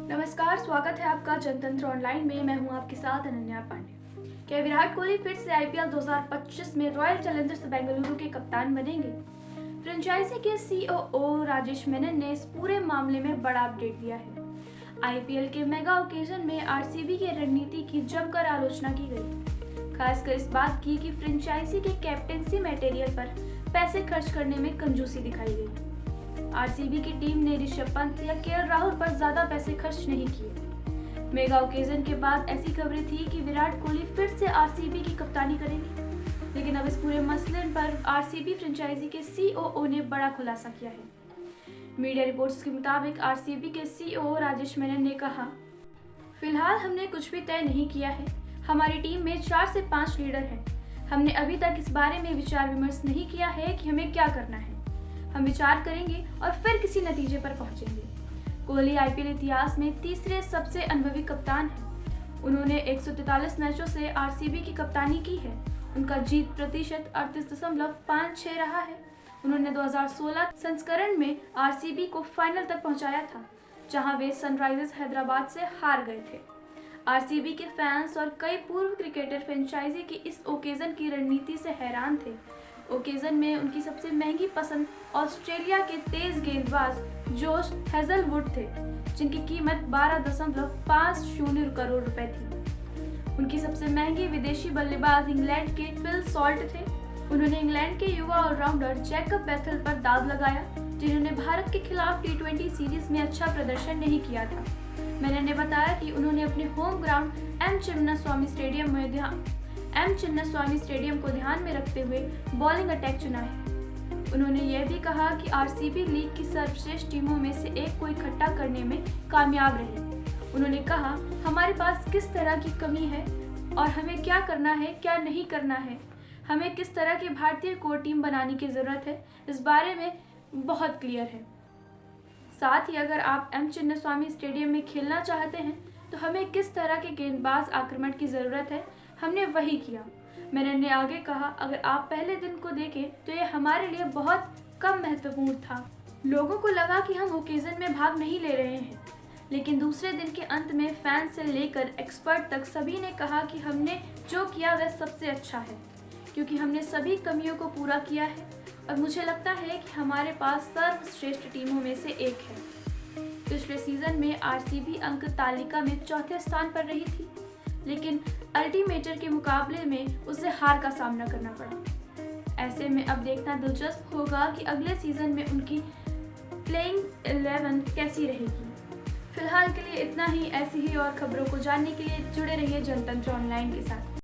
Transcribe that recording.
नमस्कार, स्वागत है आपका जनतंत्र ऑनलाइन में। मैं हूं आपके साथ अनन्या पांडे। क्या विराट कोहली फिर से आईपीएल 2025 में रॉयल चैलेंजर्स बेंगलुरु के कप्तान बनेंगे? फ्रेंचाइजी के सीईओ राजेश मेनन ने इस पूरे मामले में बड़ा अपडेट दिया है। आईपीएल के मेगा ओकेजन में आरसीबी की रणनीति की जमकर आलोचना की गई, खासकर इस बात की कि फ्रेंचाइजी के कैप्टेंसी मटेरियल पर पैसे खर्च करने में कंजूसी दिखाई गई। आरसीबी की टीम ने ऋषभ पंत या केएल राहुल पर ज्यादा पैसे खर्च नहीं किए। मेगा ओकेजन के बाद ऐसी खबरें थी कि विराट कोहली फिर से आरसीबी की कप्तानी करेंगे, लेकिन अब इस पूरे मसले पर आरसीबी फ्रेंचाइजी के सीईओ ने बड़ा खुलासा किया है। मीडिया रिपोर्ट्स के मुताबिक आरसीबी के सीईओ राजेश मेनन ने कहा, फिलहाल हमने कुछ भी तय नहीं किया है। हमारी टीम में 4 से 5 लीडर हैं। हमने अभी तक इस बारे में विचार विमर्श नहीं किया है कि हमें क्या करना है। हम विचार करेंगे और फिर किसी नतीजे पर पहुंचेंगे। कोहली आईपीएल इतिहास में तीसरे सबसे अनुभवी कप्तान हैं। उन्होंने 143 मैचों से आरसीबी की कप्तानी की है। उनका जीत प्रतिशत 38.56 रहा है। उन्होंने 2016 संस्करण में आरसीबी को फाइनल तक पहुंचाया था, जहां वे सनराइजर्स हैदराबाद से हार गए थे। आरसीबी के फैंस और कई पूर्व क्रिकेटर फ्रेंचाइजी की इस ओकेजन की रणनीति से हैरान थे। ओकेजन में उनकी सबसे महंगी पसंद ऑस्ट्रेलिया के तेज गेंदबाज जोश हेजलवुड थे, जिनकी कीमत 12.50 करोड़ रुपए थी। उनकी सबसे महंगी विदेशी बल्लेबाज इंग्लैंड के फिल सॉल्ट थे। उन्होंने इंग्लैंड के युवा ऑलराउंडर जैकब बैथल पर दाव लगाया, जिन्होंने भारत के खिलाफ टी20 सीरीज में अच्छा प्रदर्शन नहीं किया था। मैंने ने बताया कि उन्होंने अपने home ground M Chinnaswamy stadium को ध्यान में रखते हुए बॉलिंग अटैक चुना है। उन्होंने यह भी कहा कि आरसीबी लीग की सर्वश्रेष्ठ टीमों में से एक को इकट्ठा करने में कामयाब रही। उन्होंने कहा, हमारे पास किस तरह की कमी है और हमें क्या करना है, क्या नहीं करना है, हमें किस तरह की भारतीय कोर टीम बनाने की जरूरत है, इस बारे में बहुत क्लियर है। साथ ही अगर आप एम चिन्नास्वामी स्टेडियम में खेलना चाहते हैं तो हमें किस तरह के गेंदबाज आक्रमण की जरूरत है, हमने वही किया। मैंने आगे कहा, अगर आप पहले दिन को देखें तो ये हमारे लिए बहुत कम महत्वपूर्ण था। लोगों को लगा कि हम ओकेजन में भाग नहीं ले रहे हैं, लेकिन दूसरे दिन के अंत में फैन से लेकर एक्सपर्ट तक सभी ने कहा कि हमने जो किया वह सबसे अच्छा है, क्योंकि हमने सभी कमियों को पूरा किया है और मुझे लगता है कि हमारे पास सर्वश्रेष्ठ टीमों में से एक है। पिछले सीजन में आरसीबी अंक तालिका में चौथे स्थान पर रही थी, लेकिन अल्टीमेटर के मुकाबले में उसे हार का सामना करना पड़ा। ऐसे में अब देखना दिलचस्प होगा कि अगले सीजन में उनकी प्लेइंग 11 कैसी रहेगी। फिलहाल के लिए इतना ही। ऐसी ही और खबरों को जानने के लिए जुड़े रहिए जनतंत्र ऑनलाइन के साथ।